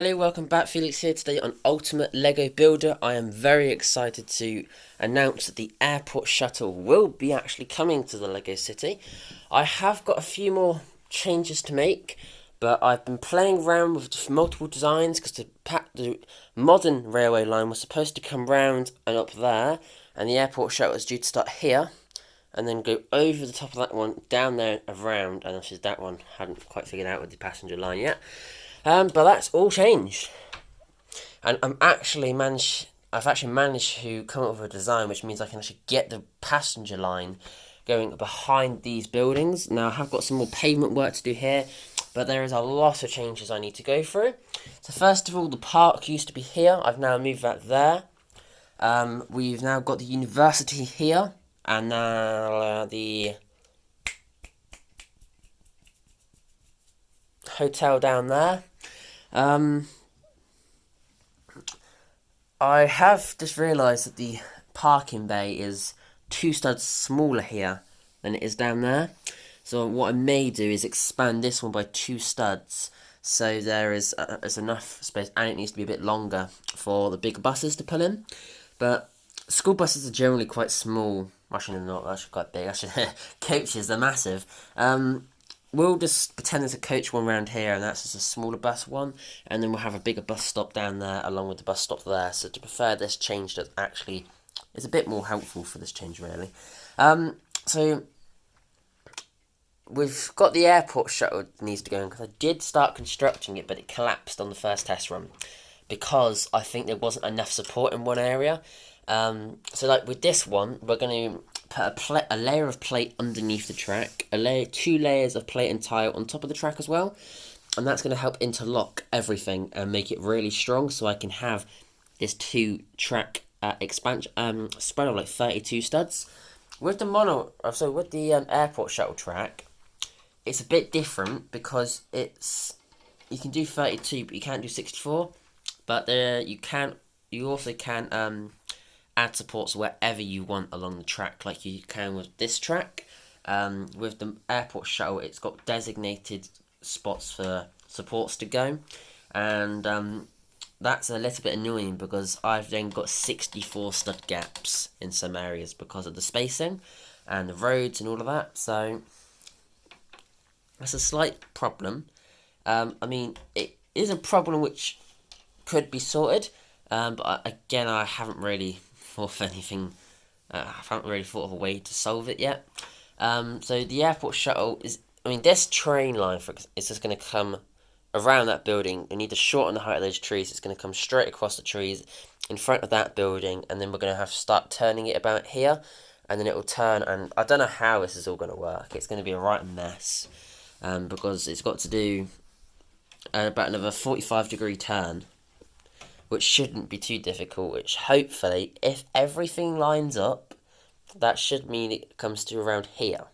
Hello, welcome back. Felix here today on Ultimate Lego Builder. I am very excited to announce that the airport shuttle will be actually coming to the Lego City. I have got a few more changes to make, but I've been playing around with multiple designs because the modern railway line was supposed to come round and up there, and the airport shuttle is due to start here and then go over the top of that one, down there, around, and obviously that one hadn't quite figured out with the passenger line yet. But that's all changed, and I've actually managed to come up with a design which means I can actually get the passenger line going behind these buildings. Now I have got some more pavement work to do here, but there is a lot of changes I need to go through. So first of all, the park used to be here. I've now moved that there. We've now got the university here, and now the hotel down there. Um, I have just realised that the parking bay is 2 studs smaller here than it is down there. So what I may do is expand this one by 2 studs, so there's enough space, and it needs to be a bit longer for the big buses to pull in. But school buses are generally quite small. Actually, they're not. They're actually quite big. Actually, coaches, they're massive. We'll just pretend there's a coach one around here, and that's just a smaller bus one, and then we'll have a bigger bus stop down there along with the bus stop there. So to prefer this change that actually is a bit more helpful for this change, really. So we've got the airport shuttle needs to go in, because I did start constructing it, but it collapsed on the first test run because I think there wasn't enough support in one area. So like with this one, we're going to put a layer of plate underneath the track, 2 layers of plate and tile on top of the track as well, and that's going to help interlock everything and make it really strong, so I can have this 2-track expansion spread of like 32 studs. With the airport shuttle track, it's a bit different because you can do 32, but you can't do 64. But you also can add supports wherever you want along the track, like you can with this track. With the airport shuttle, it's got designated spots for supports to go, and that's a little bit annoying because I've then got 64 stud gaps in some areas because of the spacing and the roads and all of that. So that's a slight problem. I mean, it is a problem which could be sorted, but again, I haven't really thought of anything. I haven't really thought of a way to solve it yet. So the airport shuttle this train line is just going to come around that building. We need to shorten the height of those trees. It's going to come straight across the trees in front of that building, and then we're going to have to start turning it about here, and then it will turn. And I don't know how this is all going to work. It's going to be a right mess, because it's got to do about another 45-degree turn, which shouldn't be too difficult, which hopefully, if everything lines up, that should mean it comes to around here,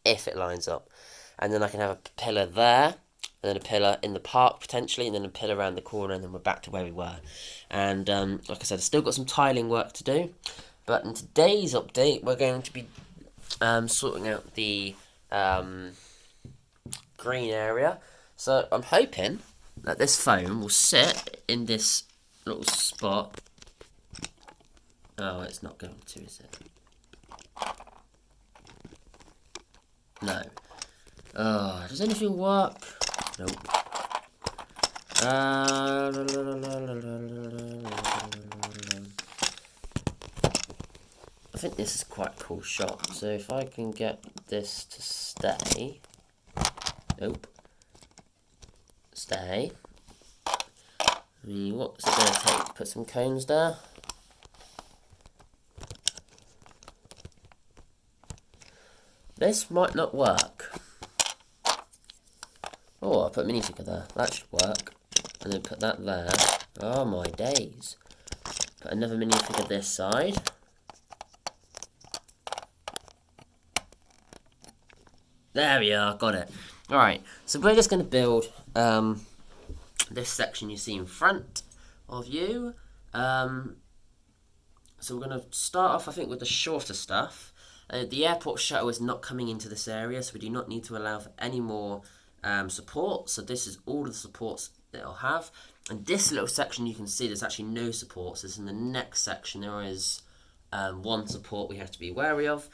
if it lines up. And then I can have a pillar there, and then a pillar in the park potentially, and then a pillar around the corner, and then we're back to where we were. And like I said, I've still got some tiling work to do, but in today's update, we're going to be sorting out the green area. So I'm hoping that this foam will sit in this little spot. Oh, it's not going to, is it? No. Oh, does anything work? Nope. I think this is quite a cool shot. So if I can get this to stay. Nope. Stay. What's it going to take to put some cones there? This might not work. Oh, I'll put a minifigure there. That should work. And then put that there. Oh my days. Put another minifigure this side. There we are, got it. Alright, so we're just going to build this section you see in front of you. So we're going to start off, I think, with the shorter stuff. The airport shuttle is not coming into this area, so we do not need to allow for any more support. So this is all the supports it'll have. And this little section, you can see there's actually no supports. As in the next section, there is one support we have to be wary of.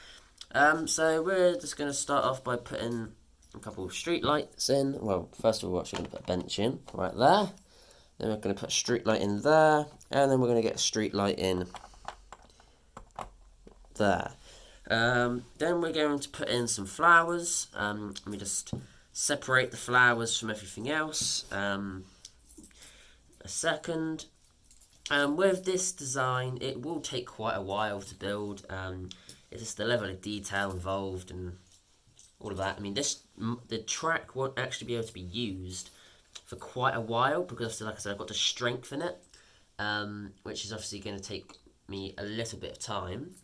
So we're just going to start off by putting a couple of street lights in. Well, first of all, we're actually going to put a bench in right there. Then we're going to put a street light in there, and then we're going to get a street light in there. Then we're going to put in some flowers. Let me just separate the flowers from everything else. A second. With this design, it will take quite a while to build. It's just the level of detail involved and all of that. I mean, the track won't actually be able to be used for quite a while because, like I said, I've got to strengthen it, which is obviously going to take me a little bit of time.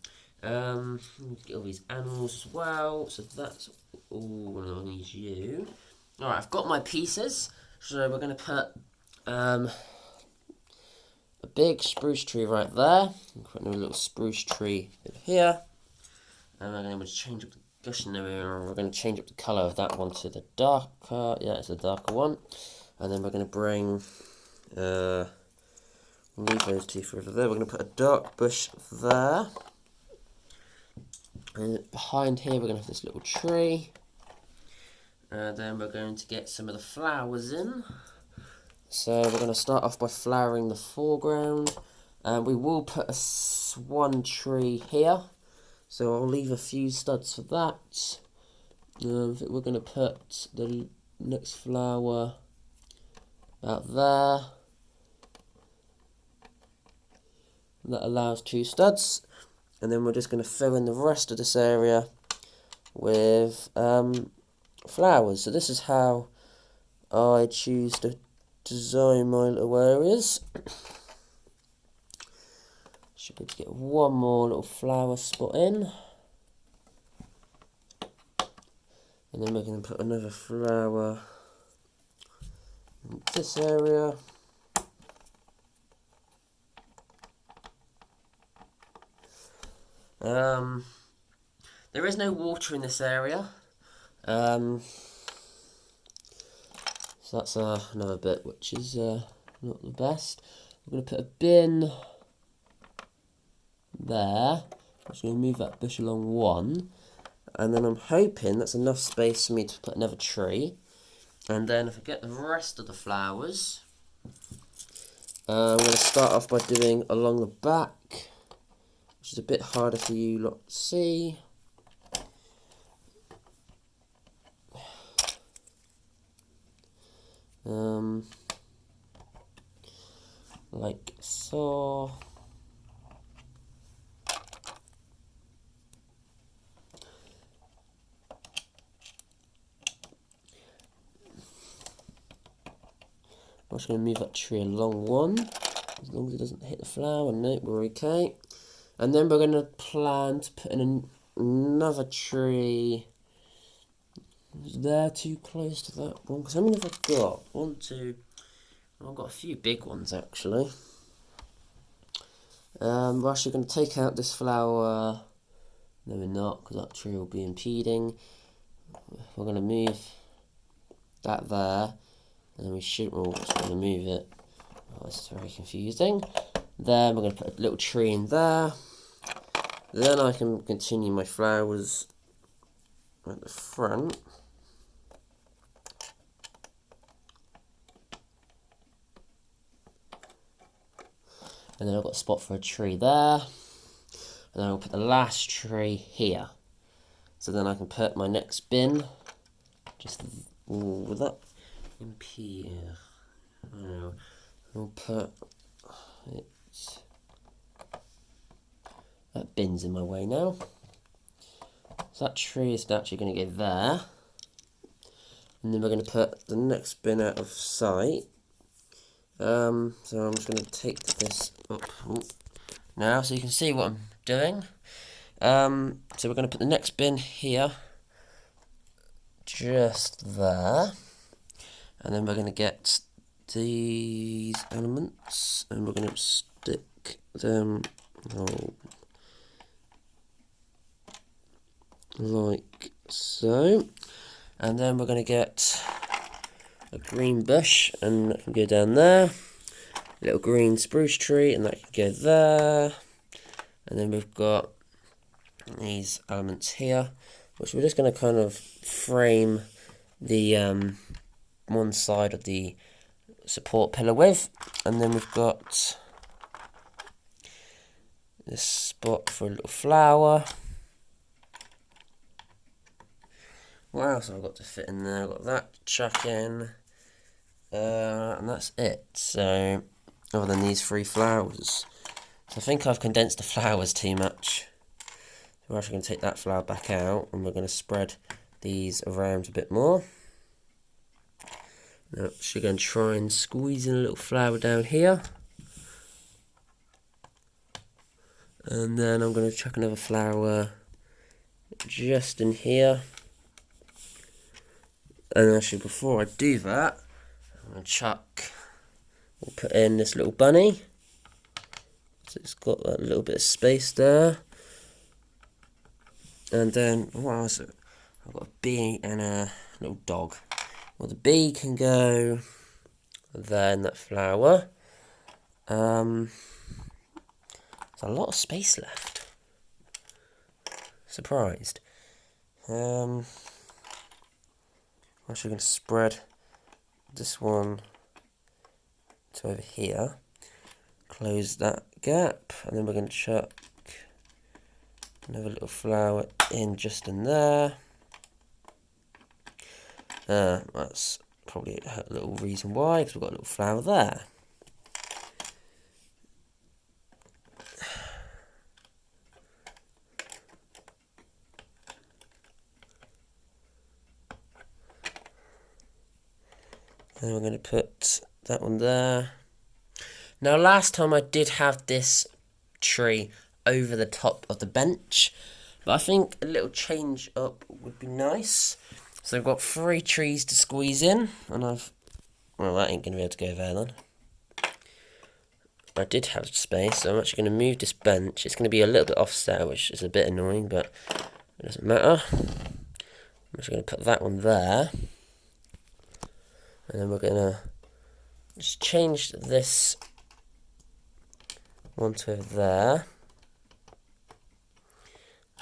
Get all these animals as well, so that's all I need you. Alright, I've got my pieces, so we're going to put a big spruce tree right there. Put a little spruce tree in here. And we're going to change up the cushion. We're going to change up the colour of that one to the darker. Yeah, it's a darker one. And then we're going to bring, leave those two further there. We're going to put a dark bush there. And behind here, we're going to have this little tree. Then we're going to get some of the flowers in. So we're going to start off by flowering the foreground. We will put a swan tree here. So I'll leave a few studs for that. I think we're going to put the next flower about there. That allows 2 studs. And then we're just going to fill in the rest of this area with flowers. So this is how I choose to design my little areas. Should be able to get one more little flower spot in. And then we're going to put another flower in this area. There is no water in this area. So that's another bit which is not the best. We're going to put a bin there. I'm just going to move that bush along one. And then I'm hoping that's enough space for me to put another tree. And then if I get the rest of the flowers, I'm going to start off by doing along the back, which is a bit harder for you lot to see. Like so. I'm just going to move that tree along one, as long as it doesn't hit the flower. No, we're okay. And then we're going to plan to put in another tree. Is there too close to that one? Because how many have I got? 1, 2. I've got a few big ones actually. We're actually going to take out this flower. No, we're not, because that tree will be impeding. We're going to move that there. And then we should, we're just going to move it. Oh, this is very confusing. Then we're going to put a little tree in there. Then I can continue my flowers at the front. And then I've got a spot for a tree there. And then I'll put the last tree here. So then I can put my next bin just with that. In here. I'll put it. That bin's in my way now. So that tree is actually going to go there. And then we're going to put the next bin out of sight. So I'm just going to take this up now so you can see what I'm doing. So we're going to put the next bin here. Just there. And then we're going to get these elements and we're going to stick them like so. And then we're going to get a green bush, and that can go down there. A little green spruce tree, and that can go there. And then we've got these elements here, which we're just going to kind of frame the one side of the support pillar with. And then we've got this spot for a little flower. What else have I got to fit in there? I've got that to chuck in, and that's it. So, other than these 3 flowers. So I think I've condensed the flowers too much. We're actually going to take that flower back out, and we're going to spread these around a bit more. Now, actually going to try and squeeze in a little flower down here. And then I'm going to chuck another flower just in here. And actually, before I do that, I'm going to we'll put in this little bunny. So it's got that little bit of space there. And then, what else? I've got a bee and a little dog. Well, the bee can go there in that flower. There's a lot of space left. Surprised. I'm actually going to spread this one to over here. Close that gap, and then we're going to chuck another little flower in just in there. That's probably a little reason why, because we've got a little flower there. And we're going to put that one there. Now, last time I did have this tree over the top of the bench, but I think a little change up would be nice. So I've got 3 trees to squeeze in, and well, that ain't going to be able to go there then. I did have space, so I'm actually going to move this bench. It's going to be a little bit offset, which is a bit annoying, but it doesn't matter. I'm just going to put that one there. And then we're going to just change this one to over there.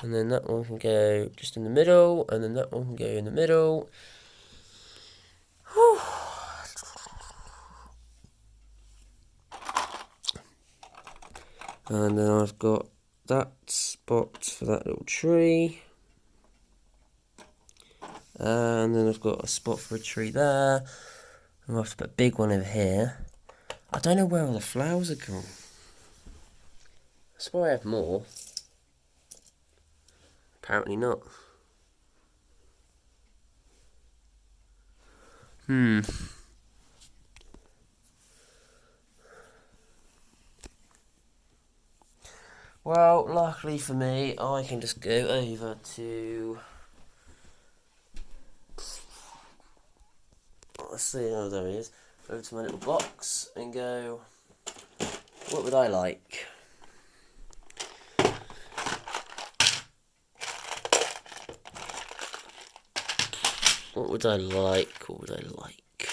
And then that one can go just in the middle, and then that one can go in the middle. Whew. And then I've got that spot for that little tree. And then I've got a spot for a tree there. I'm going to have to put a big one over here. I don't know where all the flowers are gone. I swear I have more. Apparently not. Well, luckily for me, I can just go over to... Let's see, oh, there he is. Over to my little box and go, what would I like? What would I like? What would I like?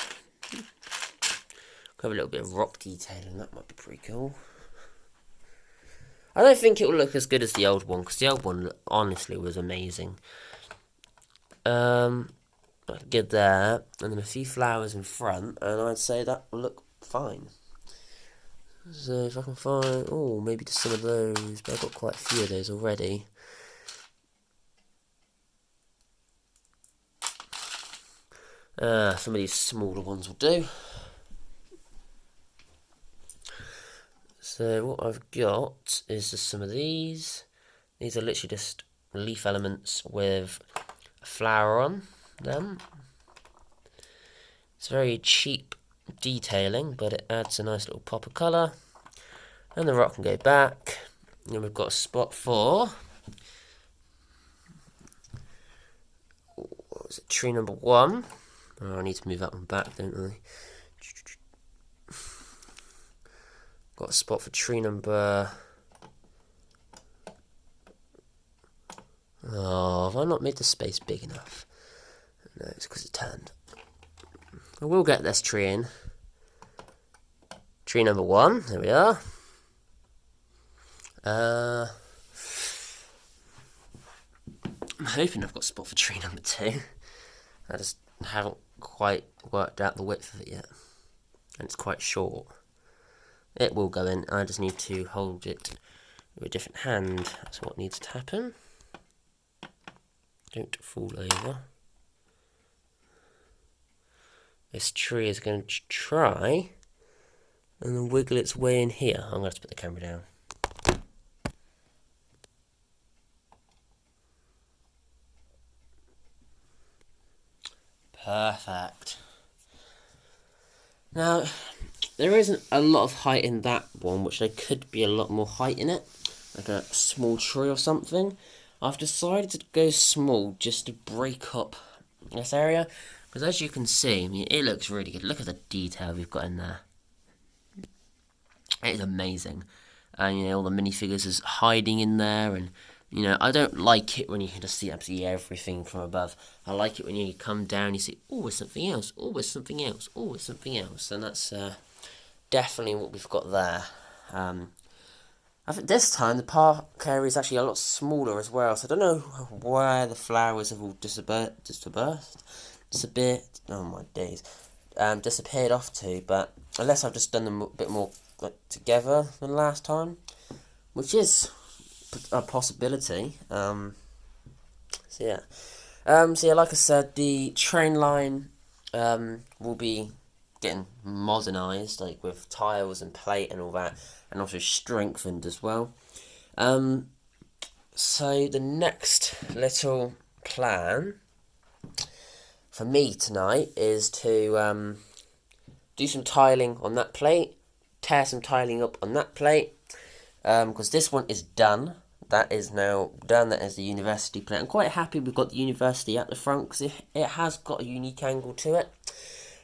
Have a little bit of rock detailing, that might be pretty cool. I don't think it will look as good as the old one, because the old one honestly was amazing. I could get there, and then a few flowers in front, and I'd say that will look fine. So if I can find, oh, maybe just some of those, but I've got quite a few of those already. Some of these smaller ones will do. So what I've got is just some of these. These are literally just leaf elements with a flower on them. It's very cheap detailing, but it adds a nice little pop of colour. And the rock can go back. And we've got a spot for... what was it? Tree number 1. Oh, I need to move that one back, don't I? Got a spot for tree number... Oh, have I not made the space big enough? No, it's because it turned. I will get this tree in. Tree number 1, there we are. I'm hoping I've got a spot for tree number 2. I just haven't quite worked out the width of it yet. And it's quite short. It will go in, I just need to hold it with a different hand. That's what needs to happen. Don't fall over. This tree is going to try and then wiggle its way in here. I'm going to have to put the camera down. Perfect. Now, there isn't a lot of height in that one, which there could be a lot more height in it, like a small tree or something. I've decided to go small just to break up this area, because as you can see, I mean, it looks really good. Look at the detail we've got in there. It is amazing. And, you know, all the minifigures is hiding in there, and, you know, I don't like it when you can just see absolutely everything from above. I like it when you come down, you see, oh, there's something else, oh, there's something else, oh, there's something else, and that's definitely what we've got there. I think this time the park area is actually a lot smaller as well, so I don't know where the flowers have all disappeared off to, but unless I've just done them a bit more together than last time, which is a possibility. So yeah, like I said, the train line will be getting modernised, like with tiles and plate and all that, and also strengthened as well. So the next little plan for me tonight is to do some tiling on that plate, tear some tiling up on that plate, because this one is done. That is now done. That is the university plate. I'm quite happy we've got the university at the front, because it has got a unique angle to it,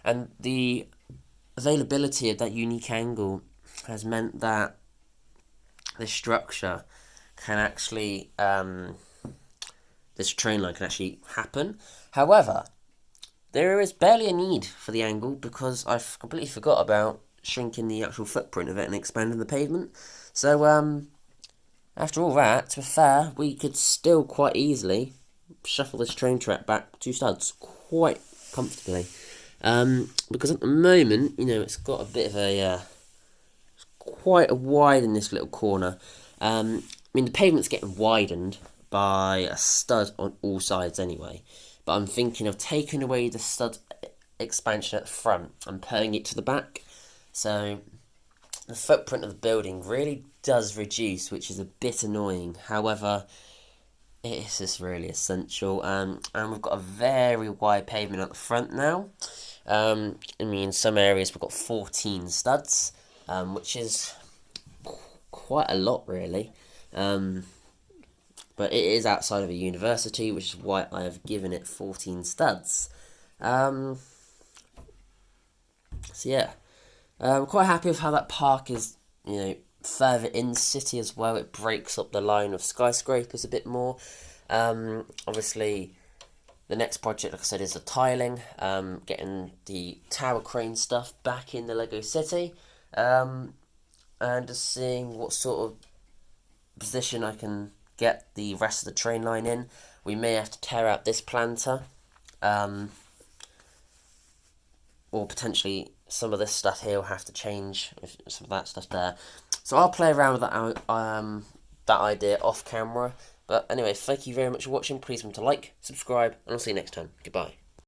and the availability of that unique angle has meant that this structure can actually, this train line can actually happen. However, there is barely a need for the angle, because I've completely forgot about shrinking the actual footprint of it and expanding the pavement. So, after all that, to be fair, we could still quite easily shuffle this train track back 2 studs quite comfortably. Because at the moment, you know, it's got a bit of a, quite a wide in this little corner. I mean, the pavement's getting widened by a stud on all sides anyway, but I'm thinking of taking away the stud expansion at the front and putting it to the back, so the footprint of the building really does reduce, which is a bit annoying. However, it is just really essential, and we've got a very wide pavement at the front now. I mean, in some areas we've got 14 studs, which is quite a lot, really. But it is outside of a university, which is why I have given it 14 studs. So yeah, I'm quite happy with how that park is, you know, further in the city as well. It breaks up the line of skyscrapers a bit more. Obviously, the next project, like I said, is the tiling, getting the tower crane stuff back in the Lego City, and just seeing what sort of position I can get the rest of the train line in. We may have to tear out this planter, or potentially some of this stuff here will have to change, if some of that stuff there. So I'll play around with that idea off camera. But anyway, thank you very much for watching. Please remember to like, subscribe, and I'll see you next time. Goodbye.